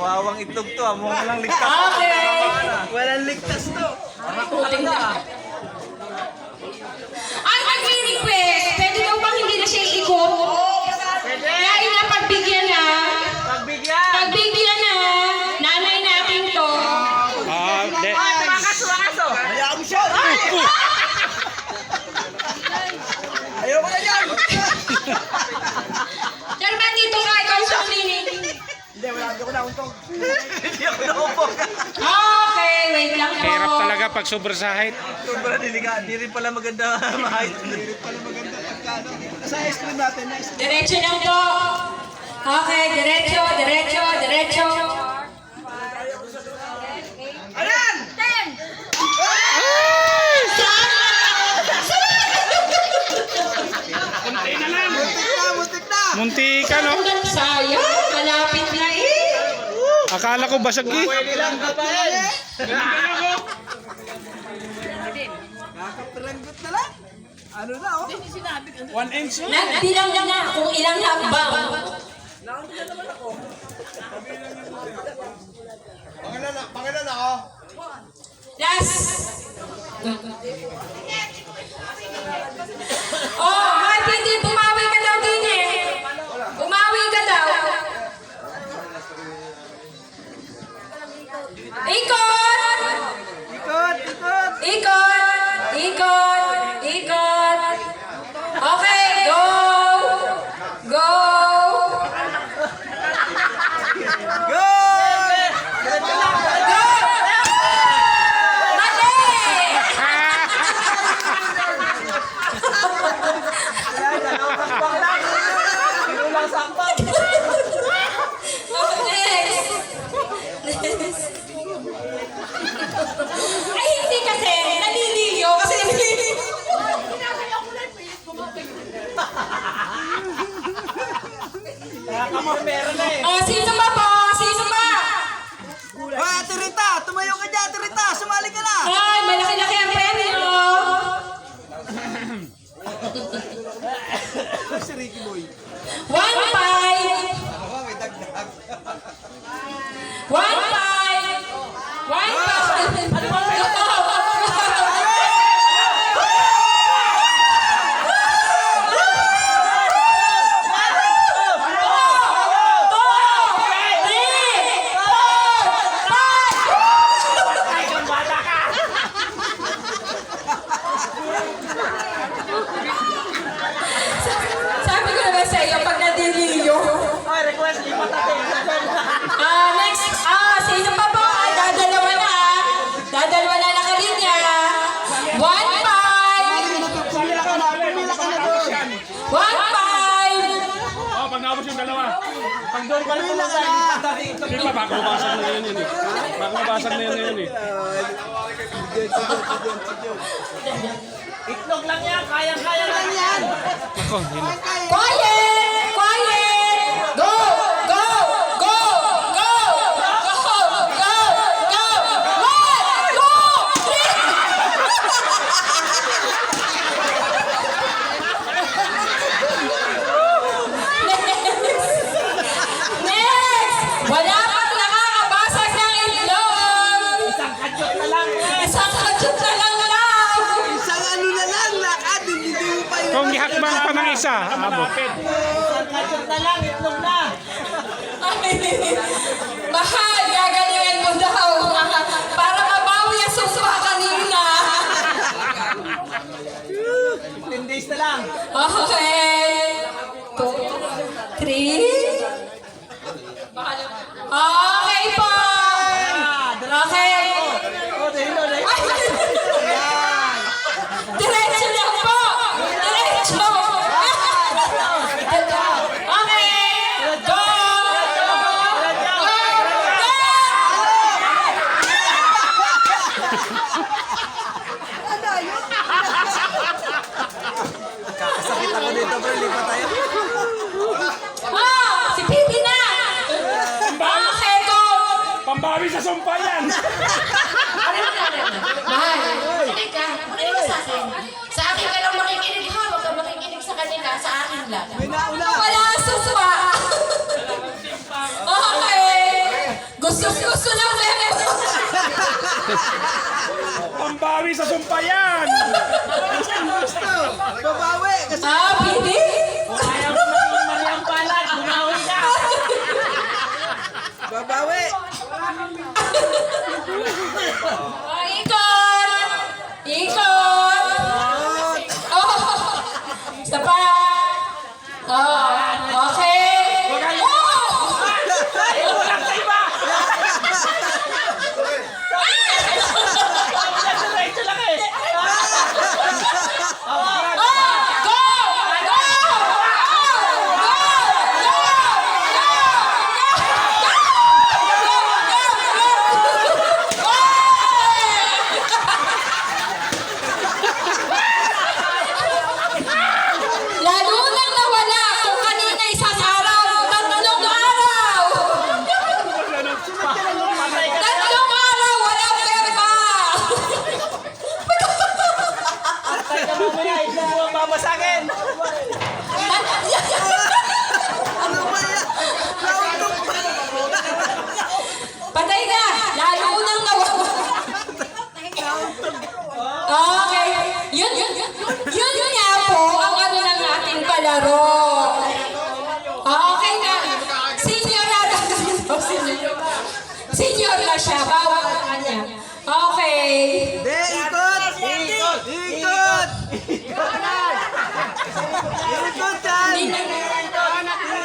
Kawawang itlog to, walang ligtas. Okay. Walang ligtas to. Puting na. Ang request, pwede daw bang hindi na siya ikot? Kaya na pagbigyan na. Pagbigyan! Pagbigyan na. Nanay natin to. Sumakas! Hayaan mo siya! Ayoko na yan! Sir, ba't dito ka? Ikaw sa clinic. Hindi, ako nauntog. Hindi ako naupog. Okay, wait lang po. Hirap talaga pag sobrang sahit. Sobrang diliga. Di rin pala maganda mahayt. Di rin pala maganda pagkano. Sa ice cream natin, na ice cream. Diretso lang po. Okay, diretso. Ayan! 10! Muntik na! Munti ka, no? Sayang, malapit na eh. Akala ko basag eh. Pwede lang kapain! Kakapiranggot na lang. Ano na, oh? 1 inch. Nagbilang lang na kung ilang hakbang. Pangilan ako. Last. Oh, kahit hindi, bumawi ka daw din eh. Bumawi ka daw. Ikot! Ikot! Okay, go! Go! Go! Mali! Kinulang sakpang. Oh, next. Ay, hindi kasi. Naliliyo kasi Meron na eh. Oh, sino ba po? Sino ba? Ate Rita! Tumayo ka dyan, Ate Rita! Sumali ka na! Ay, malaki-laki ang premyo. Si Ricky Boy. 1-5. 1-5. 1-5. Sabi ko naman sa iyo, pag nadiliyo. Ay, request, lipat natin. Next, sino pa po? Dadalawa na. Dadalawa na nakalinya. 1-5. Pumila ka na doon. 1-5. Oh, pag naubos yung dalawa. Pag doon ka na tayo. Hindi pa, baka mabasag na yun eh. Baka mabasag na yun eh. Itlog lang yan, kayang-kaya lang yan. Ako, yun. Quiet! Quiet! Go! Go! Go! Go! Go! Go! Go! 1, 2, 3! Next! Wala pang nakakabasag ng itlog! Isang kadyot na lang. Isang kadyot na lang daw! Isang ano na lang, lakad. Hindi mo pa yun. Kung gihakbang pa ng isa, abot. Isang kadyot na lang, itlog na. Ay, mahal, gagalingan mo daw. Para mabawi ang sumpa kanina. 10 days na lang. Okay. 2, 3. Okay po. Okay. Ay, diretso lang po. Diretso. Okay. Go. Kakasakit ako dito, bro. Lipat tayo. Si Pipi na. Okay, go. Pambawi sa sumpa yan! Mahal, halika. Makinig ka sa akin. Sa akin ka lang makikinig ha. Huwag ka makikinig sa kanila. Sa akin lang. May nauna. Wala ang suswa. Okay. Gusto ng bebe. Pambawi sa sumpayan! Babawi! Kasi Pwede? babawi! Ikot! Ikot! Oh! Isa pa! Oh, okay! Oh! Go! Lalo nang nawala kung kanina isang araw, tatlong araw! Tatlong araw, walang pera! Mama sa akin! Ano ba yan? Nautog pa! Patay ka! Lalo nang nawala. Okay. Yun nga po ang ano ng ating palaro. Okay na. Senior na siya. Bawal